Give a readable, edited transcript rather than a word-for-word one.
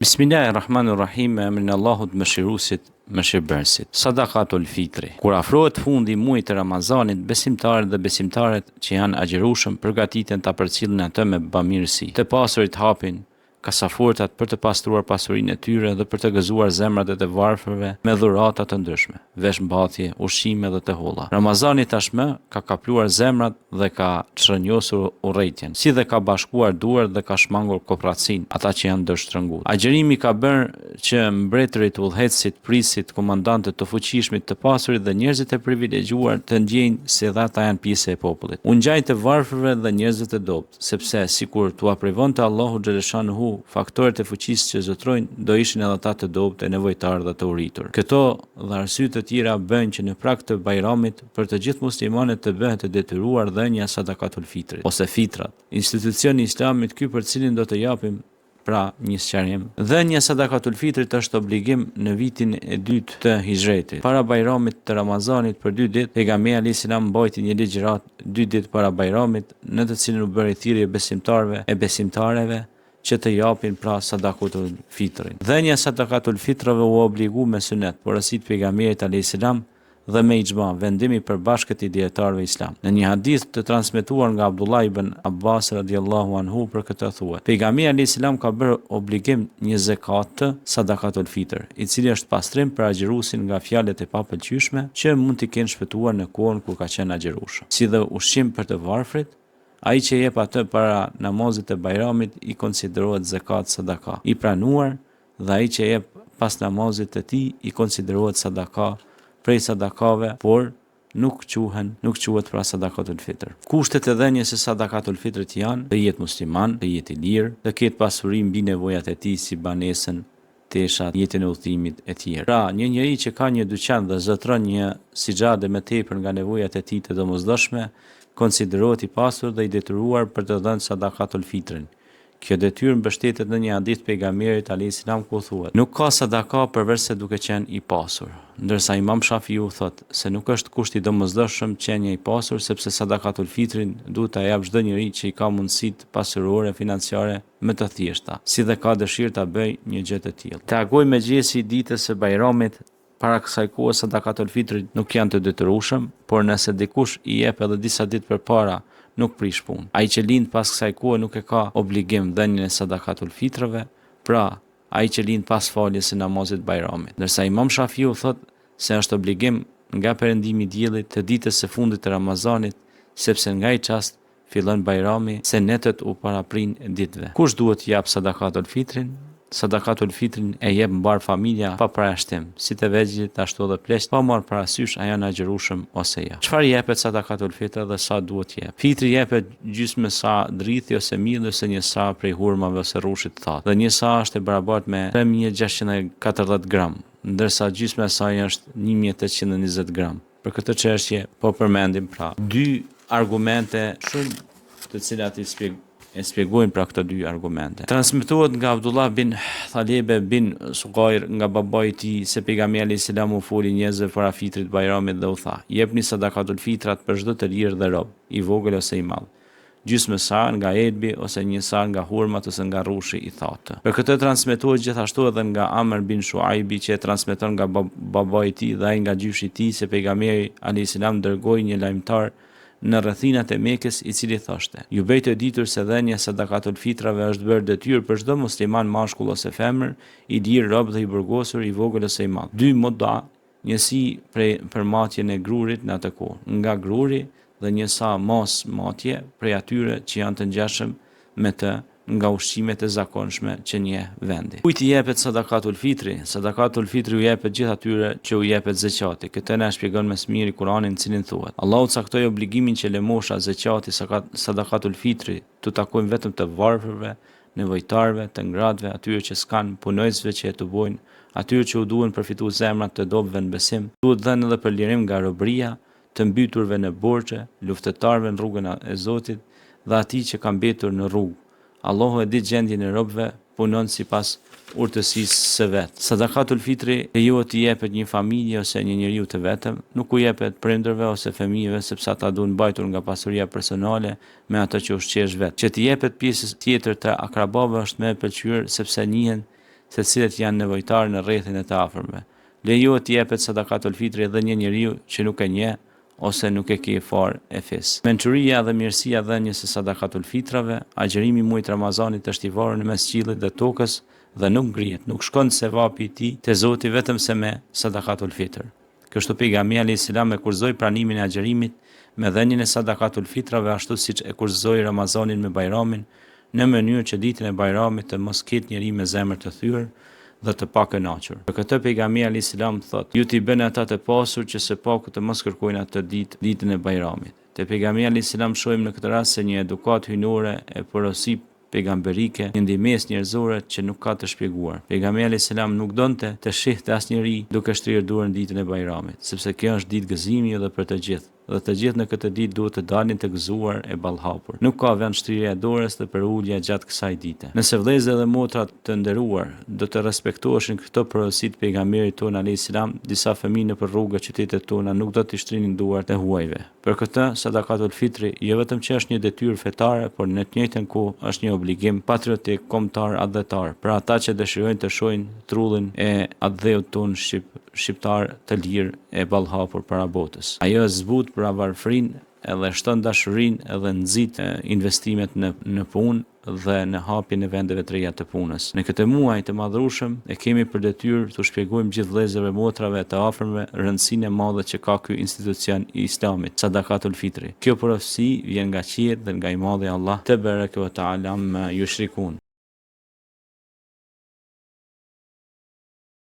Bismillahirrahmanirrahim, me emrin e Allahut mëshiruesit, mëshirbërësit. Sadakatul fitri. Kur afrohet fundi i muajit të Ramazanit, besimtarët dhe besimtaret që janë agjërueshëm përgatiten ta përcjellin atë me bamirësi. Të pasurit hapin kasafortat për të pastruar pasurinë e tyre dhe për të gëzuar zemrat e të varfërve me dhurata të ndryshme, veshmbathje, ushqime dhe të holla. Ramazani tashmë ka kapluar zemrat dhe ka çrënjosur urrëtitjen, si dhe ka bashkuar duart dhe ka shmangur kopratësinë, ata që janë dështrënguar. Agjërimi ka bërë që mbretërit, udhëheqësit, prisit, komandantët të fuqishmit, të pasurit dhe njerëzit e privilegjuar të ndjejnë se ata janë pjesë e popullit. U ngjaj të varfërve dhe njerëzve të dobët, sepse sikur t'u aprivonte Allahu xhaleshanuhu faktorët e fuqisë që zotrojnë, do ishin edhe ata të dobët, e nevojtarë dhe të uritur. Këto dhe arsye të tjera bëjnë që në prag të Bajramit për të gjithë muslimanët të bëhet të detyruar dhënia sadakatul fitrit ose fitrat. Institucioni i Islamit ky për cilin do të japim pra një sqarim. Dhënia sadakatul fitrit është obligim në vitin e dytë të hijretit. Para Bajramit të Ramazanit për 2 ditë, pejgamberi alayhis salam mbajti një ligjërat 2 ditë para Bajramit, në të cilin u bëri thirrje besimtarëve e besimtareve që të japin pra sadakatul fitrin. Dhënia sadakatul fitrave u obligu me sunet, porosit pejgamberit alayhis salam dhe me ixhma, vendimi përbashkët i dietarëve islam. Në një hadith të transmetuar nga Abdullah ibn Abbas radhiyallahu anhu për këtë thuhet: pejgamberi alayhis salam ka bërë obligim një zakat të sadakatul fitr, i cili është pastrim për agjëruesin nga fjalët e papëlqyeshme që mund t'i kenë shpëtuar në kohën kur ka qenë agjërueshëm, si dhe ushqim për të varfrit. Ai që jep atë para namazit të Bajramit i konsiderohet zakat sadaka i pranuar, dhe ai që jep pas namazit të tij i konsiderohet sadaka prej sadakave, por nuk quhet pra sadakatul fitr. Kushtet e dhënies së sadakatul fitrit janë: të jetë musliman, të jetë i lirë, të ketë pasuri mbi nevojat e tij si banesën, teshat, jetën e udhëtimit e tjerë. Pra, një njeri që ka një dyqan dhe zotron një sixhade me tepër nga nevojat e tij të domosdoshme, konsiderohet i pasur dhe i detyruar për të dhënë sadakatul fitrin. Kjo detyrë mbështetet në një hadith pejgamberit alayhis salam ku thuhet: nuk ka sadaka përveç se duke qenë i pasur. Ndërsa Imam Shafiu thot se nuk është kusht i domosdoshëm qenia i pasur, sepse sadakatul fitrin duhet ta jap çdo njeri që i ka mundësitë pasurore financiare më të thjeshta, si dhe ka dëshirë ta bëjë një gjë të tillë. Të agoj me gjesi ditës së Bajramit. Para kësaj kohe sadakatul fitrit nuk janë të detyrueshëm, por nëse dikush i jep edhe disa ditë përpara, nuk prish punë. Ai që lind pas kësaj kohe nuk e ka obligim dhënien e sadakatul fitrave, pra ai që lind pas faljes së namazit Bajramit. Ndërsa Imam Shafiu thot se është obligim nga perëndimi i diellit të ditës së fundit të Ramazanit, sepse nga ai çast fillon Bajrami, se netët u paraprin ditëve. Kush duhet të jap sadakatul fitrin? Sadakatul fitrin e jep mbar familja pa parashtim, si të vegjëlit ashtu edhe pleqt, pa marrë parasysh a janë agjërueshëm ose jo. Çfarë jepet sadakatul fitr dhe sa duhet jep? Fitri jepet gjysmë sa drithi ose milli ose një sa prej hurmave ose rrushit të thatë. Dhe një sa është e barabartë me 3640 gram, ndërsa gjysma e saj është 1820 gram. Për këtë çështje po përmendim pra 2 argumente shumë të cilat e shpjegojnë pra këto 2 argumente. Transmetohet nga Abdullah bin Thalebe bin Suqair nga babai i tij se pejgamberi alayhis salam u foli njerëzve para fitrit Bajramit dhe u tha: jepni sadakatul fitrat për çdo të lirë dhe rob, i vogël ose i madh. Gjysmë sa nga elbi ose një sa nga hurmat ose nga rrushi i thatë. Për këtë transmetohet gjithashtu edhe nga Amr bin Shuaibi që e transmeton nga babai i tij dhe ai nga gjyshi i tij se pejgamberi alayhis salam dërgoi një lajmtar në rrethinat e Mekës, i cili thoshte: ju bëj të ditur se dhënia sadakatul fitrave është bërë detyrë për çdo musliman mashkull ose femër, i lirë, rob dhe i burgosur, i vogël ose i madh. 2 moda, njësi për matjen e grurit në atë kohë, nga gruri, dhe një sa mos matje prej atyre që janë të ngjashëm me të, nga ushqimet e zakonshme që njeh vendi. Kujt i jepet sadakatul fitri? Sadakatul fitri u jepet gjithë atyre që u jepet zakati. Këtë na shpjegon më së miri Kurani, në cilin thuhet: Allahu caktoi obligimin që lëmosha, zakati, sadakatul fitri të takojnë vetëm të varfërve, nevojtarëve, të ngratëve, atyre që s'kan, punojësve që jetu bojnë, atyre që u duhen përfituar zemrat të dobëve në besim. Duhet dhënë edhe për lirim nga robëria, të mbyturve në borxhe, luftëtarëve në rrugën e Zotit dhe atij që ka mbetur në rrugë. Allahu e di gjendjen e robëve, punon sipas urtësisë së vet. Sadakatul fitri e johet i jepet një familje ose një njeriu të vetëm, nuk u jepet prindërve ose fëmijëve sepse ata duhen mbajtur nga pasuria personale me ato që ushqesh vet. Që të jepet pjesës tjetër të akrabave është më e pëlqyer sepse njihen se cilët janë nevojtarë në rrethin e të afërmve. Lejohet të jepet sadakatul fitri edhe një njeriu që nuk e njeh ose nuk e ke fare e fes. Mençuria dhe mirësia dhënjes së sadakatul fitrave, agjërimi i muajit Ramazanit është i varur në mes qiellit dhe tokës dhe nuk ngrihet, nuk shkon sevapi i tij te Zoti vetëm se me sadakatul fitr. Kështu pejgamberi alayhis salam e kurzoi pranimin e agjërimit me dhënien e sadakatul fitrave ashtu siç e kurzoi Ramazanin me Bajramin, në mënyrë që ditën e Bajramit të mos ketë njeri me zemër të thyrë dhe të pakënaqur. Për këtë pejgamberi alayhis salam thotë: "Ju t'i bën ata të pasur që së paku të mos kërkojnë atë ditën e Bajramit." Te pejgamberi alayhis salam shohim në këtë rast se një edukat hyjnore e porosi pejgamberike, një ndihmës njerëzore që nuk ka të shpjeguar. Pejgamberi alayhis salam nuk donte të shihte asnjëri duke shtrirë dorën ditën e Bajramit, sepse kjo është ditë gëzimi edhe për të gjithë. Dhe të gjithë në këtë ditë duhet të dalin të gëzuar e ballhapur. Nuk ka vend shtrirja e dorës dhe për ulje gjatë kësaj dite. Nëse vëllezër dhe motra të nderuar do të respektoheshin këto porosi të pejgamberit tonë alayhis salam, disa fëmijë nëpër rrugë qytetet tona nuk do të shtrinin duart e huajve. Për këtë, sadakatul fitri jo vetëm që është një detyrë fetare, por në të njëjtën kohë është një obligim patriotik, kombëtar, adhetar, për ata që dëshirojnë të shohin trullin e adheut tonë shqiptar të lirë e ballhapur para botës. Ajo zbut për varfërinë edhe shton dashurinë edhe nxit investimet në punë dhe në hapjen e vendeve të reja të punës. Në këtë muaj të madhrueshëm e kemi për detyrë të shpjegojmë gjithë vëllezërve, motrave të afërmve rëndësinë e madhe që ka ky institucion i Islamit, sadakatul fitri. Kjo porositë vjen nga qiell dhe nga i Madhi Allah te bareke ve taala ma yushrikun.